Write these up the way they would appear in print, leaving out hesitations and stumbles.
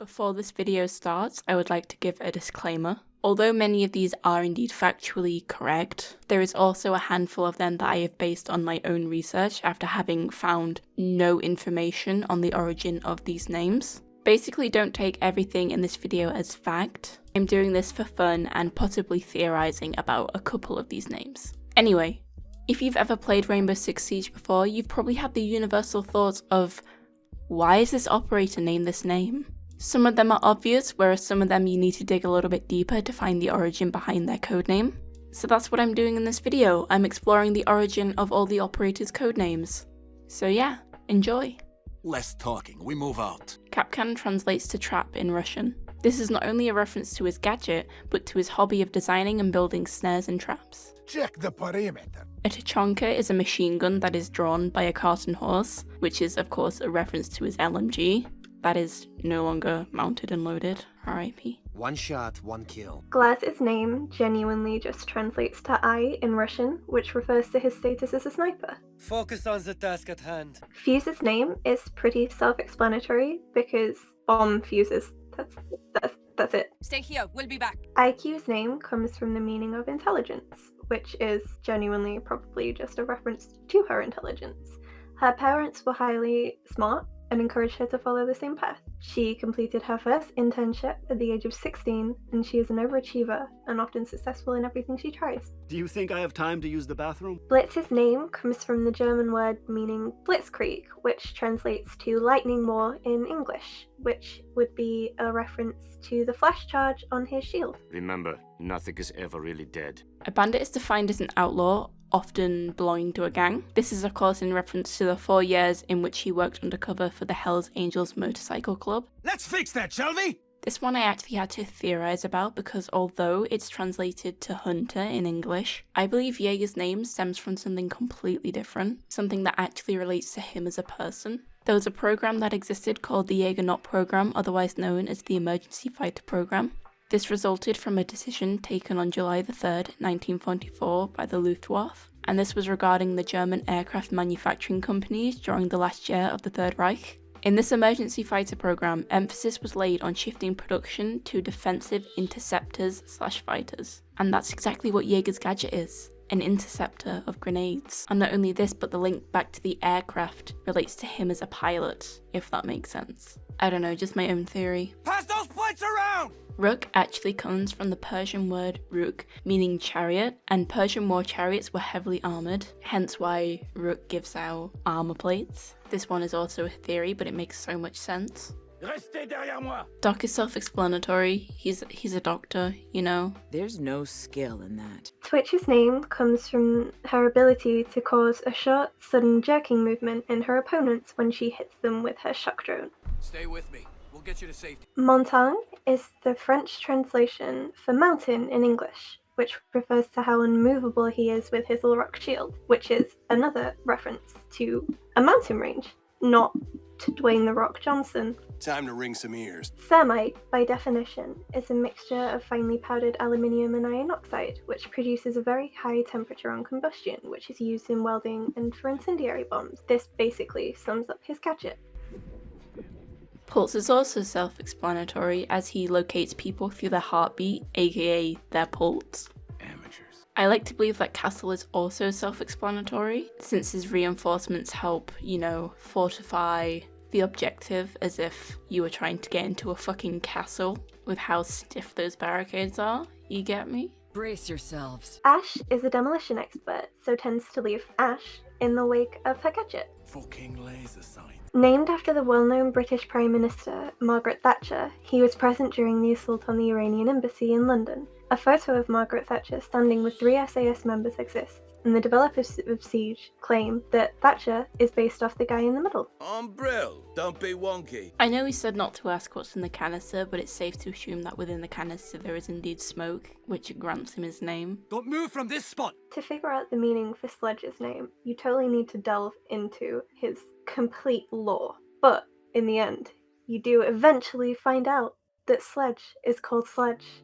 Before this video starts, I would like to give a disclaimer. Although many of these are indeed factually correct, there is also a handful of them that I have based on my own research after having found no information on the origin of these names. Basically, don't take everything in this video as fact. I'm doing this for fun and possibly theorizing about a couple of these names. Anyway, if you've ever played Rainbow Six Siege before, you've probably had the universal thoughts of, why is this operator named this name? Some of them are obvious, whereas some of them you need to dig a little bit deeper to find the origin behind their codename. So that's what I'm doing in this video. I'm exploring the origin of all the operators' codenames. So yeah, enjoy. Less talking, we move out. Kapkan translates to trap in Russian. This is not only a reference to his gadget, but to his hobby of designing and building snares and traps. Check the perimeter. A tachonka is a machine gun that is drawn by a cart and horse, which is of course a reference to his LMG. That is no longer mounted and loaded, RIP. One shot, one kill. Glaz's name genuinely just translates to I in Russian, which refers to his status as a sniper. Focus on the task at hand. Fuse's name is pretty self-explanatory because bomb fuses. That's it. Stay here, we'll be back. IQ's name comes from the meaning of intelligence, which is genuinely probably just a reference to her intelligence. Her parents were highly smart and encouraged her to follow the same path. She completed her first internship at the age of 16, and she is an overachiever and often successful in everything she tries. Do you think I have time to use the bathroom? Blitz's name comes from the German word meaning blitzkrieg, which translates to lightning war in English, which would be a reference to the flash charge on his shield. Remember, nothing is ever really dead. A bandit is defined as an outlaw, often belonging to a gang. This is of course in reference to the 4 years in which he worked undercover for the Hells Angels Motorcycle Club. Let's fix that, shall we? This one I actually had to theorize about because although it's translated to hunter in English, I believe Jaeger's name stems from something completely different, something that actually relates to him as a person. There was a program that existed called the Jaeger Not Program, otherwise known as the Emergency Fighter Program. This resulted from a decision taken on July the 3rd, 1944 by the Luftwaffe, and this was regarding the German aircraft manufacturing companies during the last year of the Third Reich. In this emergency fighter program, emphasis was laid on shifting production to defensive interceptors/fighters. And that's exactly what Jaeger's gadget is, an interceptor of grenades. And not only this, but the link back to the aircraft relates to him as a pilot, if that makes sense. I don't know, just my own theory. Pass those plates around! Ruk actually comes from the Persian word ruk, meaning chariot, and Persian war chariots were heavily armoured, hence why Ruk gives out armour plates. This one is also a theory, but it makes so much sense. Restez derrière moi! Doc is self-explanatory, he's a doctor, you know. There's no skill in that. Twitch's name comes from her ability to cause a short, sudden jerking movement in her opponents when she hits them with her shock drone. Stay with me. We'll get you to safety. Montagne is the French translation for mountain in English, which refers to how unmovable he is with his little rock shield, which is another reference to a mountain range, not to Dwayne "The Rock" Johnson. Time to ring some ears. Thermite, by definition, is a mixture of finely powdered aluminium and iron oxide, which produces a very high temperature on combustion, which is used in welding and for incendiary bombs. This basically sums up his gadget. Pulse is also self-explanatory as he locates people through their heartbeat, aka their pulse. Amateurs. I like to believe that Castle is also self-explanatory, since his reinforcements help, you know, fortify the objective as if you were trying to get into a fucking castle with how stiff those barricades are, you get me? Brace yourselves. Ash is a demolition expert, so tends to leave ash in the wake of her gadget. Fucking laser sight. Named after the well-known British Prime Minister, Margaret Thatcher, he was present during the assault on the Iranian embassy in London. A photo of Margaret Thatcher standing with 3 SAS members exists, and the developers of Siege claim that Thatcher is based off the guy in the middle. Umbrella, don't be wonky. I know we said not to ask what's in the canister, but it's safe to assume that within the canister there is indeed smoke, which grants him his name. Don't move from this spot. To figure out the meaning for Sledge's name, you totally need to delve into his complete lore. But in the end, you do eventually find out that Sledge is called Sledge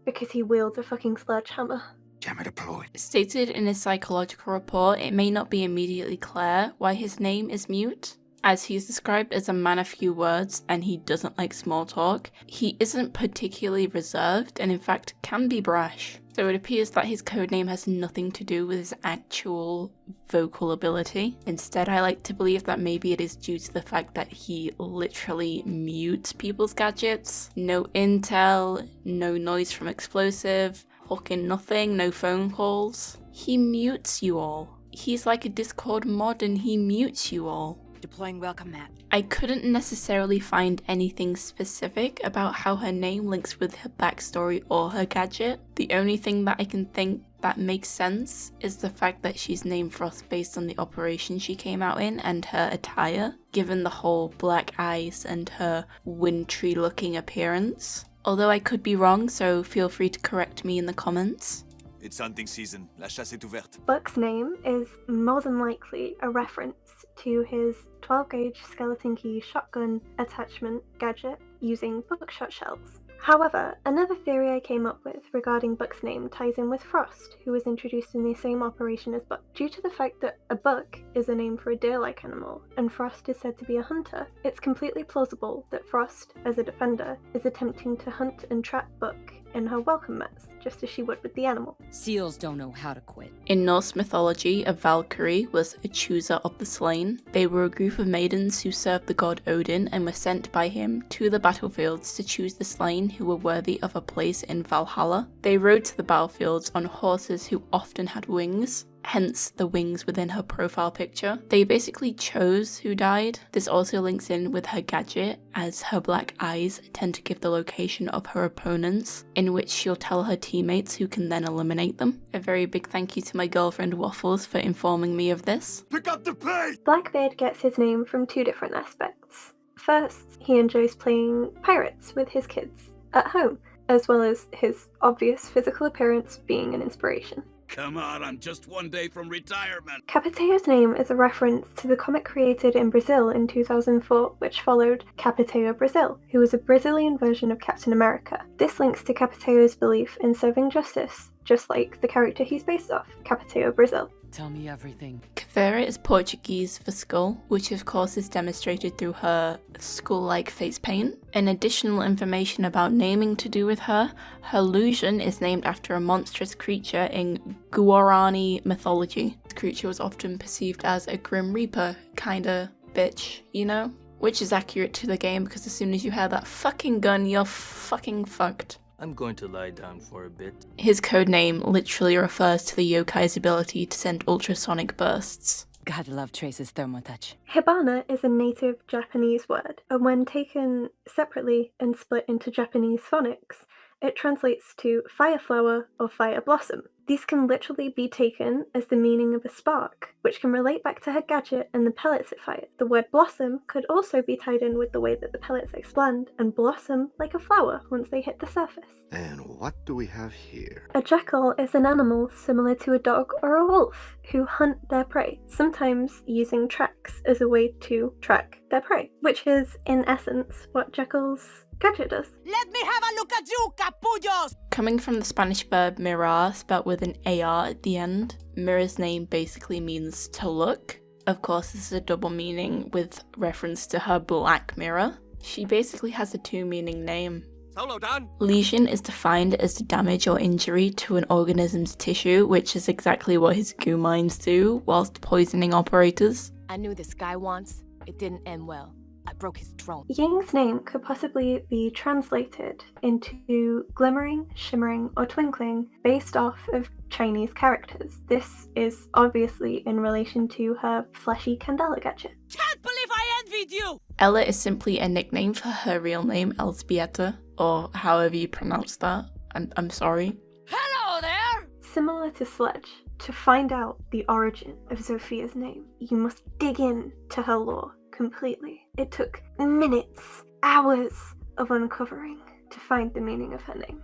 because he wields a fucking sledgehammer. Jammer deployed. Stated in his psychological report, it may not be immediately clear why his name is mute. As he's described as a man of few words and he doesn't like small talk, he isn't particularly reserved and in fact can be brash. So it appears that his codename has nothing to do with his actual vocal ability. Instead, I like to believe that maybe it is due to the fact that he literally mutes people's gadgets. No intel, no noise from explosive, fucking nothing, no phone calls. He mutes you all. He's like a Discord mod and he mutes you all. Deploying welcome mat. I couldn't necessarily find anything specific about how her name links with her backstory or her gadget. The only thing that I can think that makes sense is the fact that she's named Frost based on the operation she came out in and her attire, given the whole black eyes and her wintry looking appearance. Although I could be wrong, so feel free to correct me in the comments. It's hunting season. La chasse est ouverte. Buck's name is more than likely a reference to his 12-gauge skeleton key shotgun attachment gadget using buckshot shells. However, another theory I came up with regarding Buck's name ties in with Frost, who was introduced in the same operation as Buck. Due to the fact that a buck is a name for a deer-like animal, and Frost is said to be a hunter, it's completely plausible that Frost, as a defender, is attempting to hunt and trap Buck in her welcome mats, just as she would with the animal. Seals don't know how to quit. In Norse mythology, a Valkyrie was a chooser of the slain. They were a group of maidens who served the god Odin and were sent by him to the battlefields to choose the slain who were worthy of a place in Valhalla. They rode to the battlefields on horses who often had wings, hence the wings within her profile picture. They basically chose who died. This also links in with her gadget, as her black eyes tend to give the location of her opponents, in which she'll tell her teammates who can then eliminate them. A very big thank you to my girlfriend Waffles for informing me of this. Pick up the pace! Blackbeard gets his name from two different aspects. First, he enjoys playing pirates with his kids at home, as well as his obvious physical appearance being an inspiration. Come on, I'm just one day from retirement. Capeteo's name is a reference to the comic created in Brazil in 2004, which followed Capeteo Brazil, who was a Brazilian version of Captain America. This links to Capeteo's belief in serving justice, just like the character he's based off, Capeteo Brazil. Tell me everything. Caveira is Portuguese for skull, which of course is demonstrated through her skull-like face paint. And additional information about naming to do with her illusion is named after a monstrous creature in Guarani mythology. This creature was often perceived as a Grim Reaper kinda bitch, you know? Which is accurate to the game because as soon as you have that fucking gun, you're fucking fucked. I'm going to lie down for a bit. His codename literally refers to the yokai's ability to send ultrasonic bursts. Gotta love Trace's thermotouch. Hibana is a native Japanese word, and when taken separately and split into Japanese phonics, it translates to fire flower or fire blossom. These can literally be taken as the meaning of a spark, which can relate back to her gadget and the pellets it fired. The word blossom could also be tied in with the way that the pellets expand and blossom like a flower once they hit the surface. And what do we have here? A jackal is an animal similar to a dog or a wolf who hunt their prey, sometimes using tracks as a way to track their prey, which is, in essence, what jackals' gadget does. Let me have a look at you, capullos! Coming from the Spanish verb mirar, spelt with an AR at the end, Mira's name basically means to look. Of course, this is a double meaning with reference to her black mirror. She basically has a two-meaning name. Solo done. Lesion is defined as the damage or injury to an organism's tissue, which is exactly what his goo mines do whilst poisoning operators. I knew this guy once. It didn't end well. I broke his drone. Ying's name could possibly be translated into glimmering, shimmering, or twinkling based off of Chinese characters. This is obviously in relation to her fleshy Candela gadget. Can't believe I envied you! Ella is simply a nickname for her real name, Elzbieta, or however you pronounce that. I'm sorry. Hello there! Similar to Sledge, to find out the origin of Zophia's name, you must dig in to her lore completely. It took minutes, hours of uncovering to find the meaning of her name.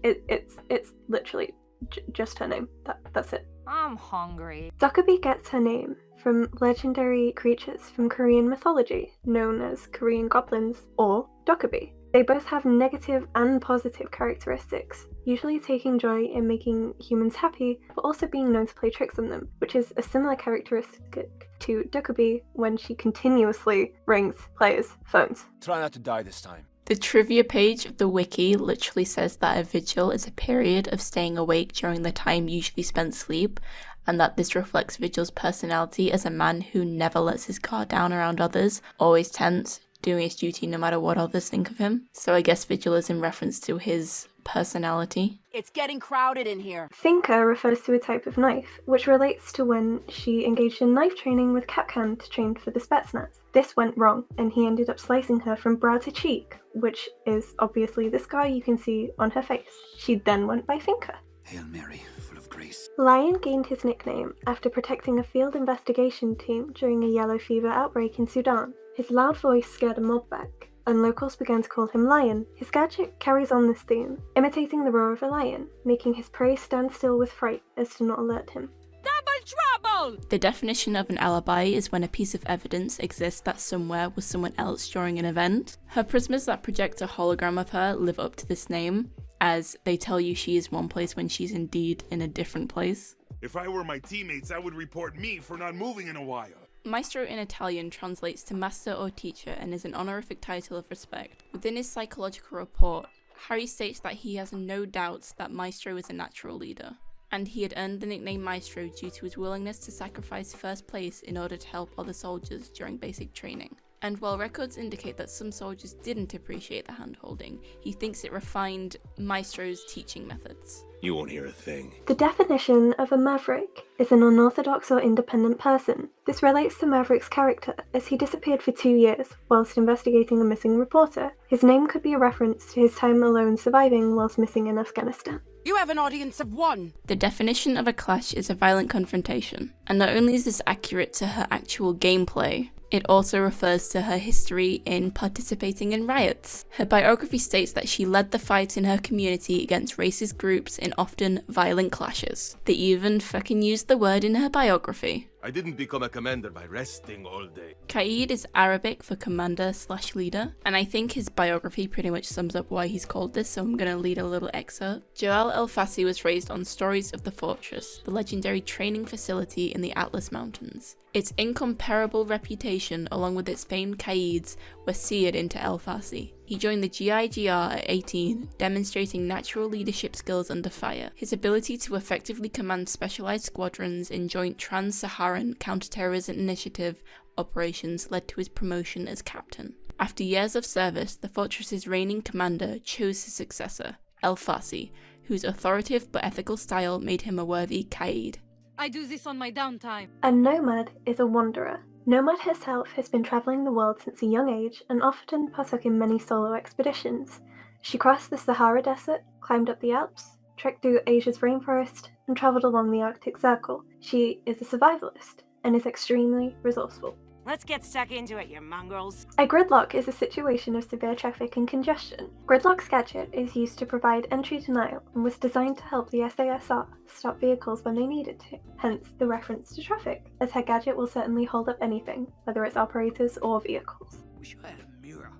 It's literally just her name. That's it. I'm hungry. Dokkaebi gets her name from legendary creatures from Korean mythology, known as Korean goblins or Dokkaebi. They both have negative and positive characteristics, usually taking joy in making humans happy, but also being known to play tricks on them, which is a similar characteristic to Dokkaebi when she continuously rings players' phones. Try not to die this time. The trivia page of the wiki literally says that a vigil is a period of staying awake during the time usually spent asleep, and that this reflects Vigil's personality as a man who never lets his guard down around others, always tense, doing his duty no matter what others think of him. So I guess Vigil is in reference to his personality. It's getting crowded in here. Finka refers to a type of knife, which relates to when she engaged in knife training with Kapkan to train for the Spetsnaz. This went wrong, and he ended up slicing her from brow to cheek, which is obviously the scar you can see on her face. She then went by Finka. Hail Mary, full of grace. Lion gained his nickname after protecting a field investigation team during a yellow fever outbreak in Sudan. His loud voice scared a mob back, and locals began to call him Lion. His gadget carries on this theme, imitating the roar of a lion, making his prey stand still with fright as to not alert him. Double trouble! The definition of an alibi is when a piece of evidence exists that somewhere was someone else during an event. Her prisoners that project a hologram of her live up to this name, as they tell you she is one place when she's indeed in a different place. If I were my teammates, I would report me for not moving in a while. Maestro in Italian translates to master or teacher and is an honorific title of respect. Within his psychological report, Harry states that he has no doubts that Maestro is a natural leader, and he had earned the nickname Maestro due to his willingness to sacrifice first place in order to help other soldiers during basic training. And while records indicate that some soldiers didn't appreciate the hand-holding, he thinks it refined Maestro's teaching methods. You won't hear a thing. The definition of a maverick is an unorthodox or independent person. This relates to Maverick's character, as he disappeared for 2 years whilst investigating a missing reporter. His name could be a reference to his time alone surviving whilst missing in Afghanistan. You have an audience of one. The definition of a clash is a violent confrontation, and not only is this accurate to her actual gameplay, it also refers to her history in participating in riots. Her biography states that she led the fight in her community against racist groups in often violent clashes. They even fucking used the word in her biography. I didn't become a commander by resting all day. Qaid is Arabic for commander/leader, and I think his biography pretty much sums up why he's called this, so I'm gonna read a little excerpt. Jalal El-Fassi was raised on stories of the Fortress, the legendary training facility in the Atlas Mountains. Its incomparable reputation, along with its famed Qaids, were seared into El-Fassi. He joined the GIGR at 18, demonstrating natural leadership skills under fire. His ability to effectively command specialized squadrons in joint trans-Saharan counterterrorism initiative operations led to his promotion as captain. After years of service, the fortress's reigning commander chose his successor, El-Fassi, whose authoritative but ethical style made him a worthy Qaid. I do this on my downtime. A nomad is a wanderer. Nomad herself has been travelling the world since a young age and often partook in many solo expeditions. She crossed the Sahara Desert, climbed up the Alps, trekked through Asia's rainforest, and travelled along the Arctic Circle. She is a survivalist and is extremely resourceful. Let's get stuck into it, you mongrels. A gridlock is a situation of severe traffic and congestion. Gridlock's gadget is used to provide entry denial and was designed to help the SASR stop vehicles when they needed to, hence the reference to traffic, as her gadget will certainly hold up anything, whether it's operators or vehicles. Wish I had a mirror.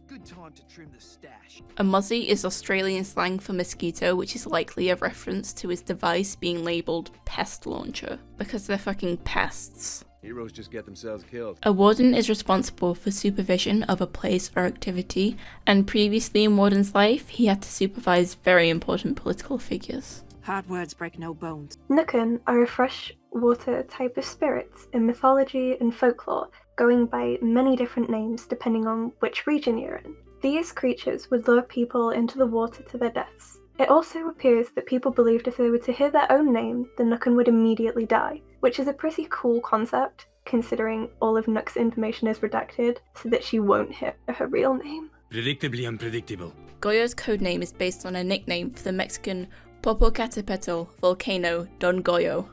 Good time to trim the stash. A MOZZIE is Australian slang for mosquito, which is likely a reference to his device being labelled pest launcher, because they're fucking pests. Heroes just get themselves killed. A warden is responsible for supervision of a place or activity, and previously in Warden's life, he had to supervise very important political figures. Hard words break no bones. Nukken are a freshwater type of spirits in mythology and folklore, going by many different names depending on which region you're in. These creatures would lure people into the water to their deaths. It also appears that people believed if they were to hear their own name, the Nukken would immediately die, which is a pretty cool concept, considering all of Nook's information is redacted so that she won't hear her real name. Predictably unpredictable. Goyo's codename is based on a nickname for the Mexican Popocatépetl volcano Don Goyo.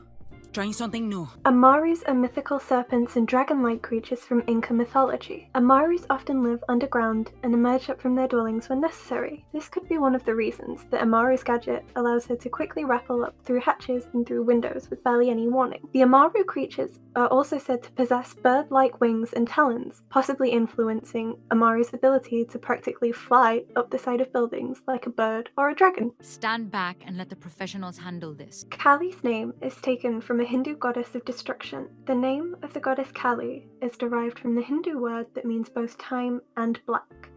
Trying something new. Amarus are mythical serpents and dragon-like creatures from Inca mythology. Amarus often live underground and emerge up from their dwellings when necessary. This could be one of the reasons that Amaru's gadget allows her to quickly rappel up through hatches and through windows with barely any warning. The Amaru creatures are also said to possess bird-like wings and talons, possibly influencing Amaru's ability to practically fly up the side of buildings like a bird or a dragon. Stand back and let the professionals handle this. Kali's name is taken from a Hindu goddess of destruction. The name of the goddess Kali is derived from the Hindu word that means both time and black.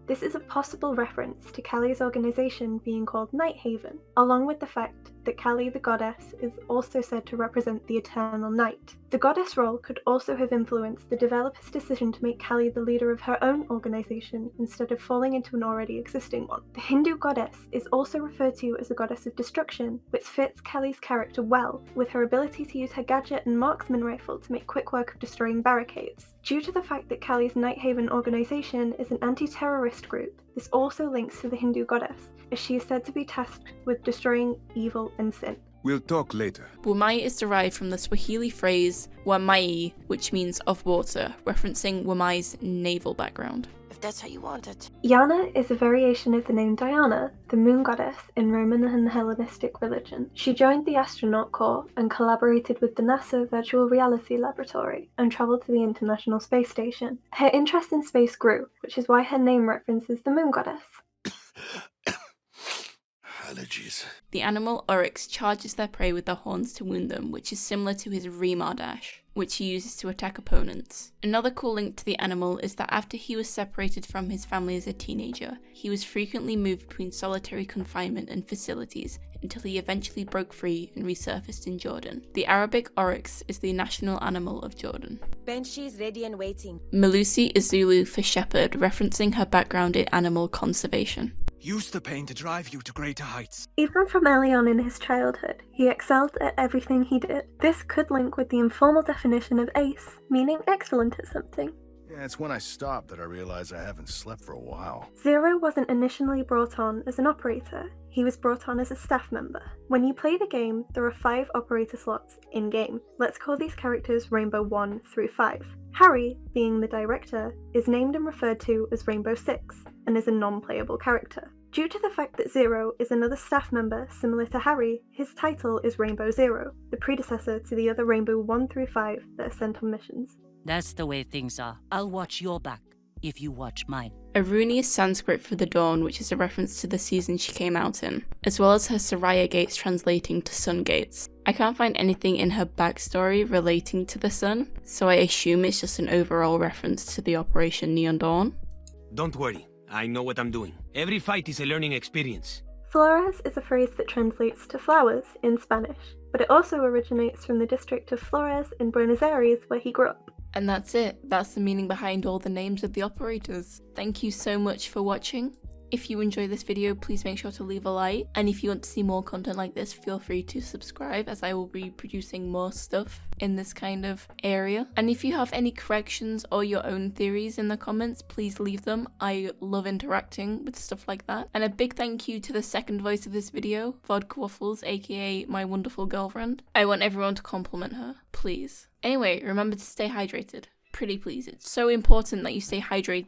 This is a possible reference to Kali's organization being called Night Haven, along with the fact that Kali the goddess is also said to represent the eternal night. The goddess role could also have influenced the developer's decision to make Kali the leader of her own organization instead of falling into an already existing one. The Hindu goddess is also referred to as a goddess of destruction, which fits Kali's character well, with her ability to use her gadget and marksman rifle to make quick work of destroying barricades. Due to the fact that Kali's Night Haven organization is an anti-terrorist group, this also links to the Hindu goddess, as she is said to be tasked with destroying evil and sin. We'll talk later. Wamai is derived from the Swahili phrase Wamai, which means of water, referencing Wamai's naval background. If that's how you want it. Yana is a variation of the name Diana, the moon goddess in Roman and Hellenistic religion. She joined the astronaut corps and collaborated with the NASA Virtual Reality Laboratory and traveled to the International Space Station. Her interest in space grew, which is why her name references the moon goddess. Allergies. The animal ORYX charges their prey with their horns to wound them, which is similar to his Remar dash, which he uses to attack opponents. Another cool link to the animal is that after he was separated from his family as a teenager, he was frequently moved between solitary confinement and facilities until he eventually broke free and resurfaced in Jordan. The Arabic ORYX is the national animal of Jordan. Banshee's ready and waiting. Melusi is Zulu for shepherd, referencing her background in animal conservation. Use the pain to drive you to greater heights. Even from early on in his childhood, he excelled at everything he did. This could link with the informal definition of ace, meaning excellent at something. Yeah, it's when I stopped that I realized I haven't slept for a while. Zero wasn't initially brought on as an operator, he was brought on as a staff member. When you play the game, there are 5 operator slots in-game. Let's call these characters Rainbow 1 through 5. Harry, being the director, is named and referred to as Rainbow 6, and is a non-playable character. Due to the fact that Zero is another staff member similar to Harry, his title is Rainbow Zero, the predecessor to the other Rainbow 1 through 5 that are sent on missions. That's the way things are. I'll watch your back if you watch mine. Aruni is Sanskrit for the dawn, which is a reference to the season she came out in, as well as her Soraya gates translating to sun gates. I can't find anything in her backstory relating to the sun, so I assume it's just an overall reference to the Operation Neon Dawn. Don't worry, I know what I'm doing. Every fight is a learning experience. Flores is a phrase that translates to flowers in Spanish, but it also originates from the district of Flores in Buenos Aires where he grew up. And that's it. That's the meaning behind all the names of the operators. Thank you so much for watching. If you enjoyed this video, please make sure to leave a like. And if you want to see more content like this, feel free to subscribe, as I will be producing more stuff in this kind of area. And if you have any corrections or your own theories in the comments, please leave them. I love interacting with stuff like that. And a big thank you to the second voice of this video, WAFFLES, aka my wonderful girlfriend. I want everyone to compliment her, please. Anyway, remember to stay hydrated. Pretty please. It's so important that you stay hydrated.